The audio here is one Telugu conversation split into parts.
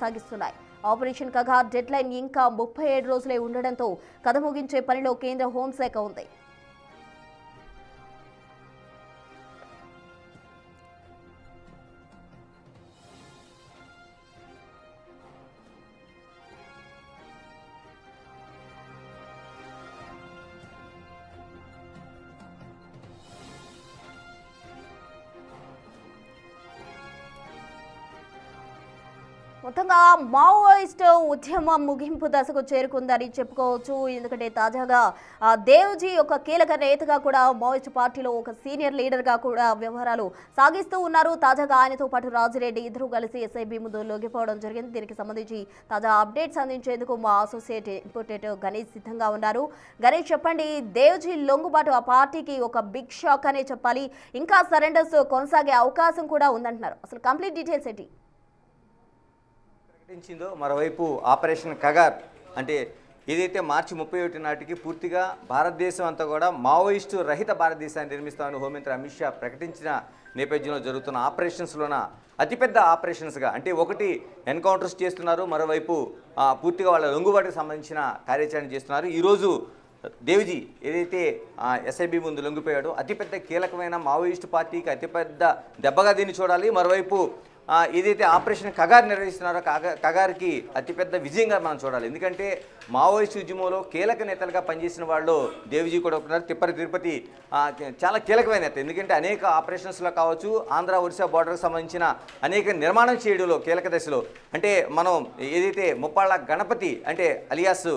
సాగిస్తున్నాయి. ఆపరేషన్ కగార్ డెడ్ లైన్ ఇంకా 37 రోజులే ఉండడంతో కథ ముగించే పనిలో కేంద్ర హోంశాఖ ఉంది. మొత్తంగా మావోయిస్ట్ ఉద్యమం ముగింపు దశకు చేరుకుందని చెప్పుకోవచ్చు. ఎందుకంటే తాజాగా దేవ్జీ ఒక కీలక నేతగా కూడా మావోయిస్ట్ పార్టీలో ఒక సీనియర్ లీడర్గా కూడా వ్యవహారాలు సాగిస్తూ ఉన్నారు. తాజాగా ఆయనతో పాటు రాజిరెడ్డి ఇద్దరు కలిసి ఎస్ఐబి ముందు లొంగిపోవడం జరిగింది. దీనికి సంబంధించి తాజా అప్డేట్స్ అందించేందుకు మా అసోసియేట్ ఇంపోర్టెడ్ గణేష్ సిద్ధంగా ఉన్నారు. గణేష్, చెప్పండి, దేవ్జీ లొంగుబాటు ఆ పార్టీకి ఒక బిగ్ షాక్ అనే చెప్పాలి. ఇంకా సరెండర్స్ కొనసాగే అవకాశం కూడా ఉందంటున్నారు. అసలు కంప్లీట్ డీటెయిల్స్ ఏంటి? ప్రకటించిందో మరోవైపు ఆపరేషన్ కగార్ అంటే ఏదైతే మార్చి 31 నాటికి పూర్తిగా భారతదేశం అంతా కూడా మావోయిస్టు రహిత భారతదేశాన్ని నిర్మిస్తామని హోంమంత్రి అమిత్ షా ప్రకటించిన నేపథ్యంలో జరుగుతున్న ఆపరేషన్స్లోన అతిపెద్ద ఆపరేషన్స్గా అంటే ఒకటి ఎన్కౌంటర్స్ చేస్తున్నారు, మరోవైపు పూర్తిగా వాళ్ళ లొంగుబాటుకు సంబంధించిన కార్యాచరణ చేస్తున్నారు. ఈరోజు దేవ్జీ ఏదైతే ఎస్ఐబి ముందు లొంగిపోయాడో అతిపెద్ద కీలకమైన మావోయిస్టు పార్టీకి అతిపెద్ద దెబ్బగా దీన్ని చూడాలి. మరోవైపు ఏదైతే ఆపరేషన్ కగార్ నిర్వహిస్తున్నారో కగార్కి అతిపెద్ద విజయంగా మనం చూడాలి. ఎందుకంటే మావోయిస్ట్ ఉద్యమంలో కీలక నేతలుగా పనిచేసిన వాళ్ళు దేవ్జీ కూడా ఉన్నారు. తిరుపతి చాలా కీలకమైన నేత. ఎందుకంటే అనేక ఆపరేషన్స్లో కావచ్చు, ఆంధ్ర ఒరిస్సా బార్డర్కి సంబంధించిన అనేక నిర్మాణం చేయడంలో కీలక దశలో అంటే మనం ఏదైతే ముప్పాళ్ళ గణపతి అంటే అలియాస్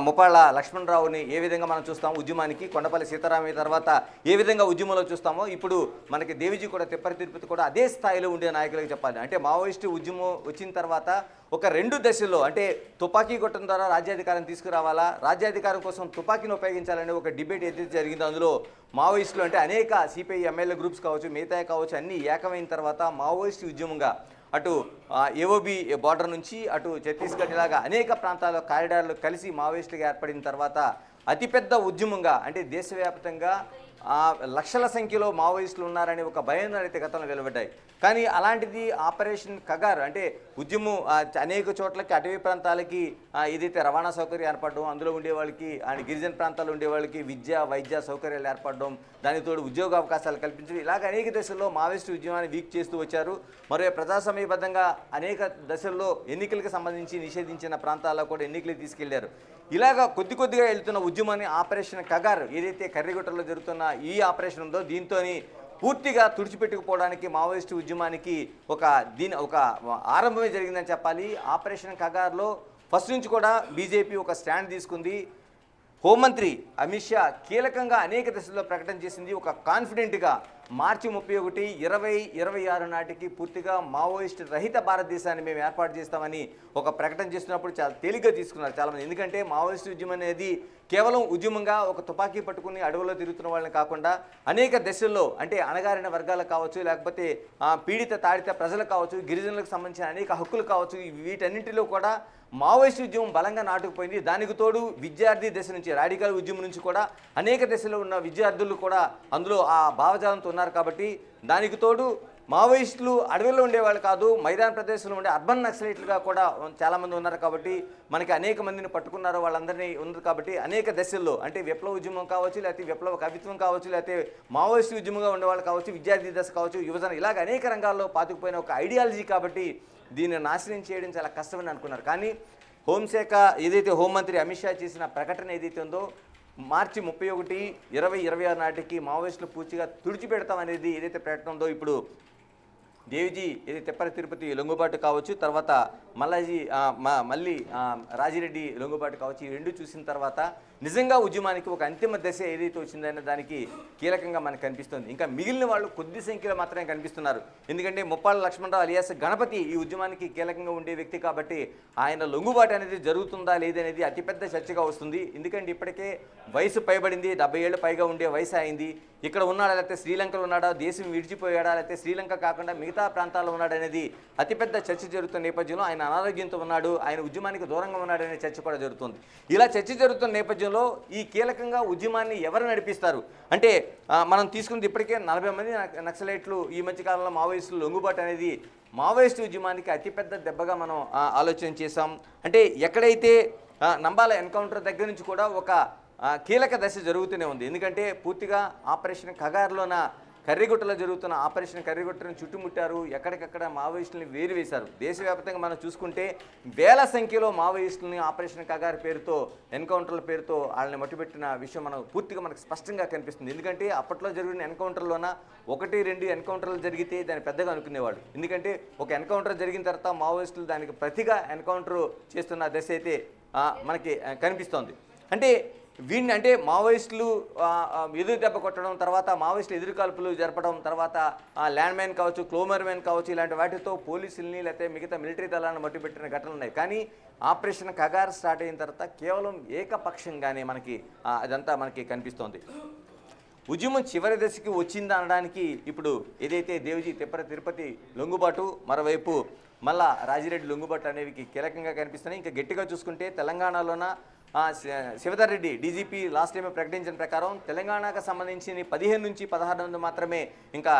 ముప్పాళ్ళ లక్ష్మణరావుని ఏ విధంగా మనం చూస్తాము ఉద్యమానికి, కొండపల్లి సీతారామయ్య తర్వాత ఏ విధంగా ఉద్యమంలో చూస్తామో ఇప్పుడు మనకి దేవ్జీ కూడా తిరుపతి కూడా అదే స్థాయిలో ఉండే నాయకులకు చెప్పాలి. అంటే మావోయిస్టు ఉద్యమం వచ్చిన తర్వాత ఒక 2 దశల్లో అంటే తుపాకీ కొట్టడం ద్వారా రాజ్యాధికారం తీసుకురావాలా, రాజ్యాధికారం కోసం తుపాకీని ఉపయోగించాలనే ఒక డిబేట్ ఏదైతే జరిగిందో అందులో మావోయిస్టులు అంటే అనేక సిపిఐ ఎమ్మెల్యే గ్రూప్స్ కావచ్చు, మిగతా కావచ్చు అన్నీ ఏకమైన తర్వాత మావోయిస్టు ఉద్యమంగా అటు ఏఓబి బార్డర్ నుంచి అటు ఛత్తీస్గఢ్ ఇలాగా అనేక ప్రాంతాల్లో కారిడార్లు కలిసి మావోయిస్టులుగా ఏర్పడిన తర్వాత అతిపెద్ద ఉద్యమంగా అంటే దేశవ్యాప్తంగా లక్షల సంఖ్యలో మావోయిస్టులు ఉన్నారని ఒక భయం అయితే గతంలో వెలువడ్డాయి. కానీ అలాంటిది ఆపరేషన్ కగార్ అంటే ఉద్యమం అనేక చోట్లకి అటవీ ప్రాంతాలకి ఏదైతే రవాణా సౌకర్యం ఏర్పడడం, అందులో ఉండే వాళ్ళకి గిరిజన ప్రాంతాల్లో ఉండే వాళ్ళకి విద్య వైద్య సౌకర్యాలు ఏర్పడడం, దానితోడు ఉద్యోగ అవకాశాలు కల్పించడం, ఇలాగ అనేక దశల్లో మావోయిస్టు ఉద్యమాన్ని వీక్ చేస్తూ వచ్చారు. మరో ప్రజాస్వామ్యబద్ధంగా అనేక దశల్లో ఎన్నికలకు సంబంధించి నిషేధించిన ప్రాంతాల్లో కూడా ఎన్నికలు తీసుకెళ్లారు. ఇలాగ కొద్దిగా వెళ్తున్న ఉద్యమాన్ని ఆపరేషన్ కగార్ ఏదైతే కర్రిగుట్టలో జరుగుతున్న ఈ ఆపరేషన్ ఉందో దీంతో పూర్తిగా తుడిచిపెట్టుకుపోవడానికి మావోయిస్టు ఉద్యమానికి ఒక ఆరంభమే జరిగిందని చెప్పాలి. ఆపరేషన్ కగార్లో ఫస్ట్ నుంచి కూడా బీజేపీ ఒక స్టాండ్ తీసుకుంది. హోంమంత్రి అమిత్ షా కీలకంగా అనేక దశల్లో ప్రకటన చేసింది. ఒక కాన్ఫిడెంట్గా మార్చి 31, 2026 నాటికి పూర్తిగా మావోయిస్ట్ రహిత భారతదేశాన్ని మేము ఏర్పాటు చేస్తామని ఒక ప్రకటన చేస్తున్నప్పుడు చాలా తేలిగ్గా తీసుకున్నారు చాలామంది. ఎందుకంటే మావోయిస్ట్ ఉద్యమం అనేది కేవలం ఉద్యమంగా ఒక తుపాకీ పట్టుకుని అడవుల్లో తిరుగుతున్న వాళ్ళని కాకుండా అనేక దశల్లో అంటే అణగారిన వర్గాలకు కావచ్చు, లేకపోతే పీడిత తాడిత ప్రజలకు కావచ్చు, గిరిజనులకు సంబంధించిన అనేక హక్కులు కావచ్చు, వీటన్నింటిలో కూడా మావోయిస్ట్ ఉద్యమం బలంగా నాటుకుపోయింది. దానికి తోడు విద్యార్థి దశ నుంచి రాడికల్ ఉద్యమం నుంచి కూడా అనేక దశలో ఉన్న విద్యార్థులు కూడా అందులో ఆ భావజాలంతో ఉన్నారు. కాబట్టి దానికి తోడు మావోయిస్టులు అడవుల్లో ఉండేవాళ్ళు కాదు, మైదాన ప్రదేశంలో ఉండే అర్బన్ నక్సలైట్లుగా కూడా చాలామంది ఉన్నారు. కాబట్టి మనకి అనేక మందిని పట్టుకున్నారు, వాళ్ళందరినీ ఉంది. కాబట్టి అనేక దశల్లో అంటే విప్లవ ఉద్యమం కావచ్చు, లేకపోతే విప్లవ కవిత్వం కావచ్చు, లేకపోతే మావోయిస్టు ఉద్యమంగా ఉండేవాళ్ళు కావచ్చు, విద్యార్థి దశ కావచ్చు, యువజన ఇలాగ అనేక రంగాల్లో పాతుకుపోయిన ఒక ఐడియాలజీ. కాబట్టి దీన్ని నాశనం చేయడం చాలా కష్టమని అనుకున్నారు. కానీ హోంశాఖ ఏదైతే హోంమంత్రి అమిత్ షా చేసిన ప్రకటన ఏదైతే ఉందో మార్చి 31, 2026 నాటికి మావోయిస్టులు పూర్తిగా తుడిచిపెడతాం అనేది ఏదైతే ప్రకటన ఉందో ఇప్పుడు దేవ్జీ ఏదైతే తిరుపతి లొంగుబాటు కావచ్చు, తర్వాత మళ్ళీ రాజిరెడ్డి లొంగుబాటు కావచ్చు, ఈ రెండు చూసిన తర్వాత నిజంగా ఉద్యమానికి ఒక అంతిమ దశ ఏదైతే వచ్చిందనే దానికి కీలకంగా మనకు కనిపిస్తుంది. ఇంకా మిగిలిన వాళ్ళు కొద్ది సంఖ్యలో మాత్రమే కనిపిస్తున్నారు. ఎందుకంటే ముప్పాళ్ళ లక్ష్మణరావు అలియాస్ గణపతి ఈ ఉద్యమానికి కీలకంగా ఉండే వ్యక్తి కాబట్టి ఆయన లొంగుబాటు అనేది జరుగుతుందా లేదనేది అతిపెద్ద చర్చగా వస్తుంది. ఎందుకంటే ఇప్పటికే వయసు పైబడింది, 70 ఏళ్ళు పైగా ఉండే వయసు అయింది. ఇక్కడ ఉన్నాడా, లేకపోతే శ్రీలంకలో ఉన్నాడా, దేశం విడిచిపోయాడా, లేకపోతే శ్రీలంక కాకుండా మిగతా ప్రాంతాల్లో ఉన్నాడనేది అతిపెద్ద చర్చ జరుగుతున్న నేపథ్యంలో ఆయన అనారోగ్యంతో ఉన్నాడు, ఆయన ఉద్యమానికి దూరంగా ఉన్నాడనే చర్చ కూడా జరుగుతుంది. ఇలా చర్చ జరుగుతున్న నేపథ్యంలో నేపథ్యంలో ఈ కీలకంగా ఉద్యమాన్ని ఎవరు నడిపిస్తారు అంటే మనం తీసుకున్నది ఇప్పటికే 40 మంది నక్సలైట్లు ఈ మధ్య కాలంలో మావోయిస్టులు లొంగుబాటు అనేది మావోయిస్టు ఉద్యమానికి అతిపెద్ద దెబ్బగా మనం ఆలోచన చేసాం. అంటే ఎక్కడైతే నంబాల ఎన్కౌంటర్ దగ్గర నుంచి కూడా ఒక కీలక దశ జరుగుతూనే ఉంది. ఎందుకంటే పూర్తిగా ఆపరేషన్ కగార్లోన కర్రిగుట్టలో జరుగుతున్న ఆపరేషన్ కర్రిగుట్టను చుట్టుముట్టారు. ఎక్కడికక్కడ మావోయిస్టులని వేరువేశారు. దేశవ్యాప్తంగా మనం చూసుకుంటే వేల సంఖ్యలో మావోయిస్టులని ఆపరేషన్ కగార్ పేరుతో ఎన్కౌంటర్ల పేరుతో వాళ్ళని మట్టుపెట్టిన విషయం మనకు స్పష్టంగా కనిపిస్తుంది. ఎందుకంటే అప్పట్లో జరిగిన ఎన్కౌంటర్లోన 1-2 ఎన్కౌంటర్లు జరిగితే దాన్ని పెద్దగా అనుకునేవాడు. ఎందుకంటే ఒక ఎన్కౌంటర్ జరిగిన తర్వాత మావోయిస్టులు దానికి ప్రతిగా ఎన్కౌంటర్ చేస్తున్న దశ అయితే మనకి కనిపిస్తోంది. అంటే వీడిని అంటే మావోయిస్టులు ఎదురు దెబ్బ కొట్టడం, తర్వాత మావోయిస్టులు ఎదురుకాల్పులు జరపడం, తర్వాత ల్యాండ్ మైన్ కావచ్చు, క్లోమర్ మైన్ కావచ్చు, ఇలాంటి వాటితో పోలీసుల్ని లేకపోతే మిగతా మిలిటరీ దళాలను మట్టుపెట్టిన ఘటనలు ఉన్నాయి. కానీ ఆపరేషన్ కగార్ స్టార్ట్ అయిన తర్వాత కేవలం ఏకపక్షంగానే అదంతా మనకి కనిపిస్తోంది. ఉద్యమం చివరి దశకి వచ్చింది అనడానికి ఇప్పుడు ఏదైతే దేవజీ తిరుపతి లొంగుబాటు, మరోవైపు మళ్ళా రాజిరెడ్డి లొంగుబాటు అనేవి కీలకంగా కనిపిస్తున్నాయి. ఇంకా గట్టిగా చూసుకుంటే తెలంగాణలోన Shivdhar Reddy DGP last time ప్రకటించిన ప్రకారం తెలంగాణకు సంబంధించిన 15 నుంచి 16 మంది మాత్రమే ఇంకా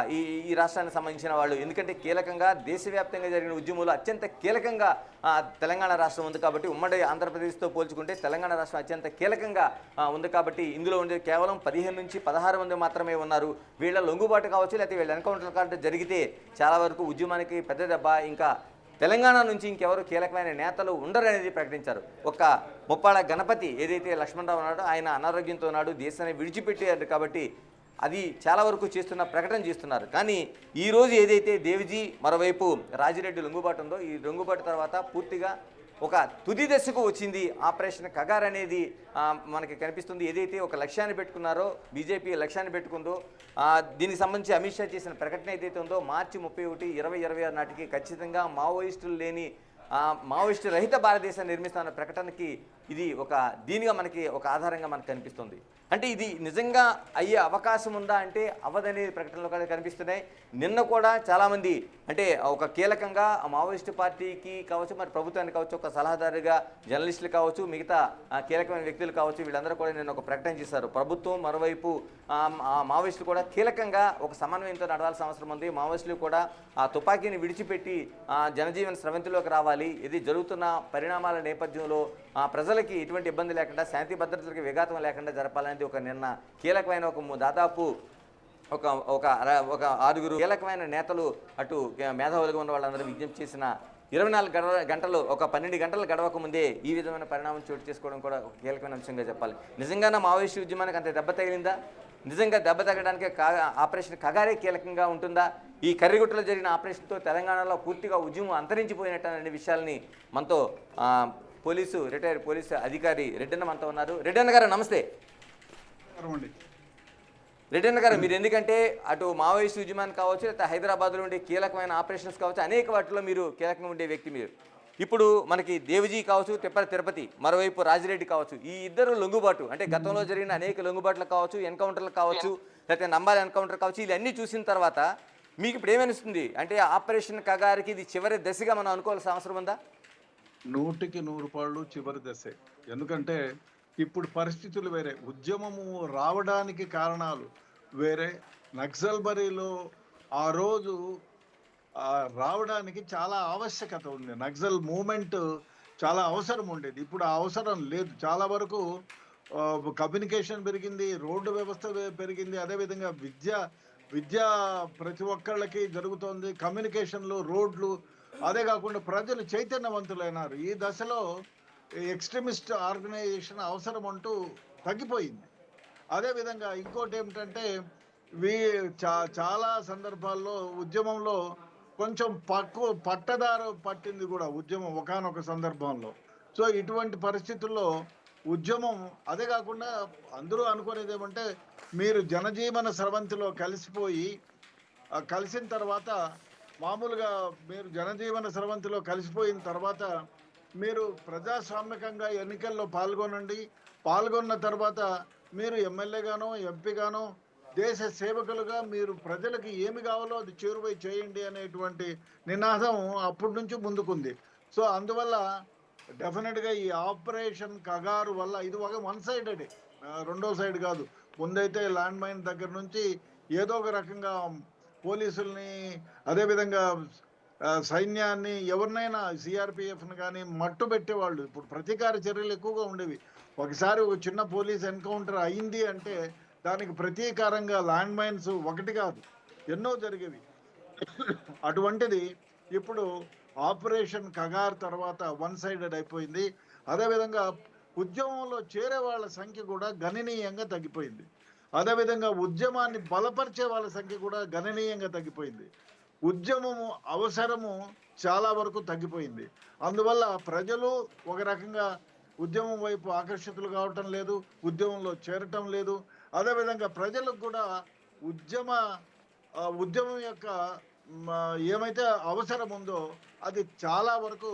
ఈ రాష్ట్రానికి సంబంధించిన వాళ్ళు. ఎందుకంటే కీలకంగా దేశవ్యాప్తంగా జరిగిన ఉద్యమంలో అత్యంత కీలకంగా తెలంగాణ రాష్ట్రం ఉంది కాబట్టి, ఉమ్మడి ఆంధ్రప్రదేశ్తో పోల్చుకుంటే తెలంగాణ రాష్ట్రం అత్యంత కీలకంగా ఉంది కాబట్టి ఇందులో ఉండే కేవలం 15 నుంచి 16 మంది మాత్రమే ఉన్నారు. వీళ్ళ లొంగుబాటు కావచ్చు, లేకపోతే వీళ్ళ ఎన్కౌంటర్ కార్డు జరిగితే చాలా వరకు ఉద్యమానికి పెద్ద దెబ్బ. ఇంకా తెలంగాణ నుంచి ఇంకెవరు కీలకమైన నేతలు ఉండరనేది ప్రకటించారు. ఒక ముప్పాళ్ళ గణపతి ఏదైతే లక్ష్మణరావు ఉన్నాడో ఆయన అనారోగ్యంతో ఉన్నాడు, దేశాన్ని విడిచిపెట్టారు కాబట్టి అది చాలా వరకు ప్రకటన చేస్తున్నారు. కానీ ఈరోజు ఏదైతే దేవిజీ మరోవైపు రాజిరెడ్డి లొంగుబాటు ఉందో, ఈ లొంగుబాటు తర్వాత పూర్తిగా ఒక తుది దశకు వచ్చింది ఆపరేషన్ కగార్ అనేది మనకి కనిపిస్తుంది. ఏదైతే ఒక లక్ష్యాన్ని పెట్టుకున్నారో, బీజేపీ లక్ష్యాన్ని పెట్టుకుందో, దీనికి సంబంధించి అమిత్ షా చేసిన ప్రకటన ఏదైతే ఉందో మార్చి 31, 2026 నాటికి ఖచ్చితంగా మావోయిస్టులు లేని మావోయిస్టు రహిత భారతదేశాన్ని నిర్మిస్తున్న ప్రకటనకి ఇది దీనిగా మనకి ఒక ఆధారంగా మనకు కనిపిస్తుంది. అంటే ఇది నిజంగా అయ్యే అవకాశం ఉందా అంటే అవ్వదనే ప్రకటనలు కూడా కనిపిస్తున్నాయి. నిన్న కూడా చాలామంది అంటే ఒక కీలకంగా మావోయిస్టు పార్టీకి కావచ్చు, మరి ప్రభుత్వానికి కావచ్చు, ఒక సలహాదారుగా జర్నలిస్టులు కావచ్చు, మిగతా కీలకమైన వ్యక్తులు కావచ్చు, వీళ్ళందరూ కూడా నిన్న ఒక ప్రకటన చేశారు. ప్రభుత్వం మరోవైపు మావోయిస్టులు కూడా కీలకంగా ఒక సమన్వయంతో నడవాల్సిన అవసరం ఉంది. మావోయిస్టులు కూడా ఆ తుపాకీని విడిచిపెట్టి జనజీవన స్రవంతిలోకి రావాలి. ఇది జరుగుతున్న పరిణామాల నేపథ్యంలో ప్రజలకి ఎటువంటి ఇబ్బంది లేకుండా, శాంతి భద్రతలకు విఘాతం లేకుండా జరపాలని ఒక నిన్న కీలకమైన దాదాపు ఒక 6 కీలకమైన నేతలు అటు మేధావులుగా ఉన్న వాళ్ళందరూ విజ్ఞప్తి చేసిన 24 గంటలు ఒక 12 గంటలు గడవక ముందే ఈ విధమైన పరిణామం చోటు చేసుకోవడం కూడా ఒక కీలకమైన అంశంగా చెప్పాలి. నిజంగానే మావోయిస్టు ఉద్యమానికి అంత దెబ్బ తగిలిందా? నిజంగా దెబ్బ తగ్గడానికి ఆపరేషన్ కగారే కీలకంగా ఉంటుందా? ఈ కర్రిగుట్టలో జరిగిన ఆపరేషన్తో తెలంగాణలో పూర్తిగా ఉద్యమం అంతరించిపోయినట్టు అనే విషయాల్ని మనతో రిటైర్డ్ పోలీసు అధికారి రెడ్డన్న మనతో ఉన్నారు. రెడ్డన్న గారు నమస్తే. రెడ్డన్న గారు, మీరు ఎందుకంటే అటు మావోయిస్టు ఉద్యమాన్ని కావచ్చు, లేకపోతే హైదరాబాద్లో ఉండే కీలకమైన ఆపరేషన్స్ కావచ్చు, అనేక వాటిలో మీరు కీలకంగా ఉండే వ్యక్తి మీరు. ఇప్పుడు మనకి దేవజీ కావచ్చు, తిరుపతి, మరోవైపు రాజిరెడ్డి కావచ్చు, ఈ ఇద్దరు లొంగుబాటు అంటే గతంలో జరిగిన అనేక లొంగుబాట్లు కావచ్చు, ఎన్కౌంటర్లు కావచ్చు, లేకపోతే నంబాల ఎన్కౌంటర్ కావచ్చు, ఇవన్నీ చూసిన తర్వాత మీకు ఇప్పుడు ఏమనిస్తుంది? అంటే ఆపరేషన్ కగారికి ఇది చివరి దశగా మనం అనుకోవాల్సిన అవసరం ఉందా? 100కి 100 చివరి దశే. ఎందుకంటే ఇప్పుడు పరిస్థితులు వేరే, ఉద్యమము రావడానికి కారణాలు వేరే. నక్సల్బరీలో ఆ రోజు రావడానికి చాలా ఆవశ్యకత ఉంది. నక్సల్ మూమెంట్ చాలా అవసరం ఉండేది. ఇప్పుడు ఆ అవసరం లేదు. చాలా వరకు కమ్యూనికేషన్ పెరిగింది, రోడ్డు వ్యవస్థ పెరిగింది, అదేవిధంగా విద్య ప్రతి ఒక్కళ్ళకి జరుగుతోంది. కమ్యూనికేషన్లు, రోడ్లు, అదే కాకుండా ప్రజలు చైతన్యవంతులైనారు. ఈ దశలో ఎక్స్ట్రీమిస్ట్ ఆర్గనైజేషన్ అవసరం అంటూ తగ్గిపోయింది. అదేవిధంగా ఇంకోటి ఏమిటంటే చాలా సందర్భాల్లో ఉద్యమంలో కొంచెం పట్టదారు పట్టింది కూడా ఉద్యమం ఒకానొక సందర్భంలో. సో ఇటువంటి పరిస్థితుల్లో ఉద్యమం, అదే కాకుండా అందరూ అనుకునేది ఏమంటే మీరు జనజీవన స్రవంతిలో కలిసిన తర్వాత మామూలుగా మీరు జనజీవన స్రవంతిలో కలిసిపోయిన తర్వాత మీరు ప్రజాస్వామికంగా ఎన్నికల్లో పాల్గొన్న తర్వాత మీరు ఎమ్మెల్యేగానో ఎంపీగానో దేశ సేవకులుగా మీరు ప్రజలకు ఏమి కావాలో అది చేరువై చేయండి అనేటువంటి నినాదం అప్పటి నుంచి ముందుకుంది. సో అందువల్ల డెఫినెట్గా ఈ ఆపరేషన్ కగారు వల్ల ఇది ఒక వన్ సైడెడ్, రెండో సైడ్ కాదు. ముందైతే ల్యాండ్ మైన్ దగ్గర నుంచి ఏదో ఒక రకంగా పోలీసుల్ని, అదేవిధంగా సైన్యాన్ని, ఎవరినైనా సిఆర్పిఎఫ్ని కానీ మట్టు పెట్టేవాళ్ళు. ఇప్పుడు ప్రతీకార చర్యలు ఎక్కువగా ఉండేవి. ఒకసారి ఒక చిన్న పోలీస్ ఎన్కౌంటర్ అయింది అంటే దానికి ప్రతీకారంగా ల్యాండ్ మైన్స్ ఒకటి కాదు ఎన్నో జరిగేవి. అటువంటిది ఇప్పుడు ఆపరేషన్ కగార్ తర్వాత వన్ సైడెడ్ అయిపోయింది. అదేవిధంగా ఉద్యమంలో చేరే వాళ్ళ సంఖ్య కూడా గణనీయంగా తగ్గిపోయింది. అదేవిధంగా ఉద్యమాన్ని బలపరిచే వాళ్ళ సంఖ్య కూడా గణనీయంగా తగ్గిపోయింది. ఉద్యమము అవసరము చాలా వరకు తగ్గిపోయింది. అందువల్ల ప్రజలు ఒక రకంగా ఉద్యమం వైపు ఆకర్షితులు కావటం లేదు, ఉద్యమంలో చేరటం లేదు. అదేవిధంగా ప్రజలకు కూడా ఉద్యమం యొక్క ఏమైతే అవసరం ఉందో అది చాలా వరకు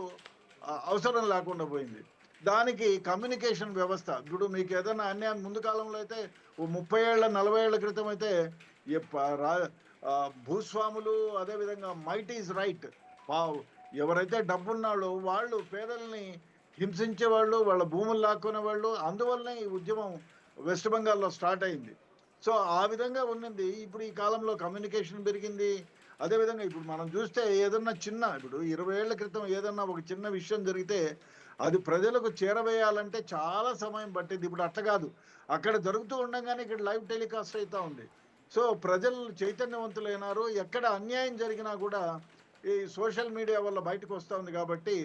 అవసరం లేకుండా పోయింది. దానికి కమ్యూనికేషన్ వ్యవస్థ, ఇప్పుడు మీకు ఏదైనా అన్యాయం, ముందు కాలంలో అయితే 30 ఏళ్ళ 40 ఏళ్ల క్రితం అయితే భూస్వాములు, అదేవిధంగా మైట్ ఈజ్ రైట్, ఎవరైతే డబ్బున్నాళ్ళో వాళ్ళు పేదల్ని హింసించేవాళ్ళు, వాళ్ళ భూములు లాక్కునేవాళ్ళు. అందువల్లనే ఈ ఉద్యమం వెస్ట్ బెంగాల్లో స్టార్ట్ అయింది. సో ఆ విధంగా ఉన్నది. ఇప్పుడు ఈ కాలంలో కమ్యూనికేషన్ పెరిగింది. అదేవిధంగా ఇప్పుడు మనం చూస్తే ఏదన్నా ఇప్పుడు 20 ఏళ్ల క్రితం ఏదన్నా ఒక చిన్న విషయం జరిగితే అది ప్రజలకు చేరవేయాలంటే చాలా సమయం పట్టేది. ఇప్పుడు అట్లా కాదు, అక్కడ జరుగుతూ ఉండగానే ఇక్కడ లైవ్ టెలికాస్ట్ అవుతూ ఉంది. సో ప్రజలు చైతన్యవంతులైనారు. ఎక్కడ అన్యాయం జరిగినా కూడా ఈ సోషల్ మీడియా వల్ల బయటకు వస్తూ ఉంది. కాబట్టి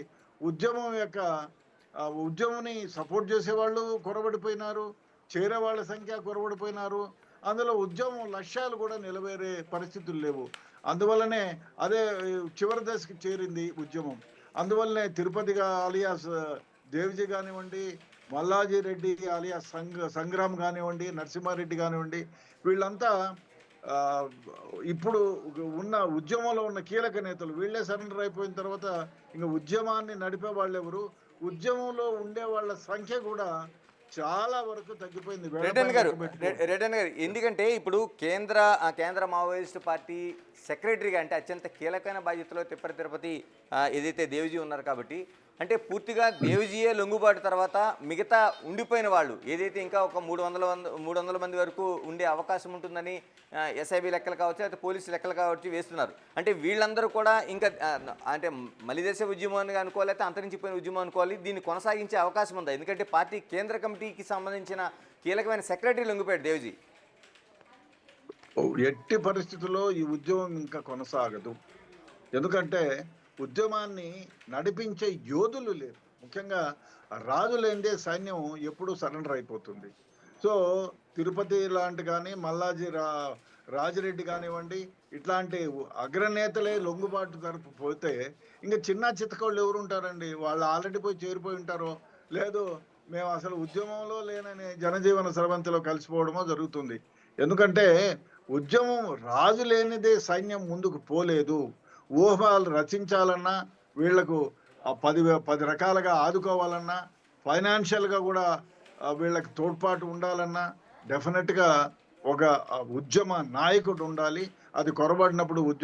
ఉద్యమంని సపోర్ట్ చేసేవాళ్ళు కొరబడిపోయినారు, చేరే వాళ్ళ సంఖ్య కొరబడిపోయినారు. అందులో ఉద్యమం లక్ష్యాలు కూడా నిలవేరే పరిస్థితులు లేవు. అందువల్లనే అదే చివరి దశకి చేరింది ఉద్యమం. అందువల్లనే తిరుపతిగా అలియాస్ దేవ్జీ కానివ్వండి, మల్లాజీ రెడ్డి అలియాస్ సంగ్రామ్ కానివ్వండి, నరసింహారెడ్డి కానివ్వండి, వీళ్ళంతా ఇప్పుడు ఉన్న ఉద్యమంలో ఉన్న కీలక నేతలు. వీళ్ళే సరెండర్ అయిపోయిన తర్వాత ఇంకా ఉద్యమాన్ని నడిపే వాళ్ళు ఎవరు, ఉద్యమంలో ఉండే వాళ్ళ సంఖ్య కూడా చాలా వరకు తగ్గిపోయింది. రెడ్డన్ గారు, ఎందుకంటే ఇప్పుడు కేంద్ర మావోయిస్ట్ పార్టీ సెక్రటరీగా అంటే అత్యంత కీలకమైన బాధ్యతలో తిరుపతి ఏదైతే దేవ్జీ ఉన్నారు కాబట్టి, అంటే పూర్తిగా దేవ్జీయే లొంగుబాటు తర్వాత మిగతా ఉండిపోయిన వాళ్ళు ఏదైతే ఇంకా ఒక 300 మంది వరకు ఉండే అవకాశం ఉంటుందని ఎస్ఐబి లెక్కలు కావచ్చు, అయితే పోలీసు లెక్కలు కావచ్చు వేస్తున్నారు. అంటే వీళ్ళందరూ కూడా ఇంకా అంటే మలిదేశ ఉద్యమాన్ని అనుకోవాలి, అయితే అంతరించిపోయిన ఉద్యమం అనుకోవాలి, దీన్ని కొనసాగించే అవకాశం ఉందా? ఎందుకంటే పార్టీ కేంద్ర కమిటీకి సంబంధించిన కీలకమైన సెక్రటరీ లొంగిపోయాడు దేవ్జీ. ఎట్టి పరిస్థితుల్లో ఈ ఉద్యమం ఇంకా కొనసాగదు. ఎందుకంటే ఉద్యమాన్ని నడిపించే యోధులు లేరు. ముఖ్యంగా రాజు లేనిదే సైన్యం ఎప్పుడూ సరెండర్ అయిపోతుంది. సో తిరుపతి లాంటి కానీ, మల్లాజీ రాజిరెడ్డి కానివ్వండి, ఇట్లాంటి అగ్రనేతలే లొంగుబాటు తరపు పోతే ఇంకా చిన్న చితకోళ్ళు ఎవరు ఉంటారండి? వాళ్ళు ఆల్రెడీ పోయి చేరిపోయి ఉంటారో, లేదు మేము అసలు ఉద్యమంలో లేనని జనజీవన స్రవంతిలో కలిసిపోవడమో జరుగుతుంది. ఎందుకంటే ఉద్యమం రాజు లేనిదే సైన్యం ముందుకు పోలేదు. ఊహలు రచించాలన్నా, వీళ్లకు 10 రకాలుగా ఆదుకోవాలన్నా, ఫైనాన్షియల్గా కూడా వీళ్ళకి తోడ్పాటు ఉండాలన్నా డెఫినెట్గా ఒక ఉద్యమ నాయకుడు ఉండాలి. అది కొరబడినప్పుడు ఉద్యమం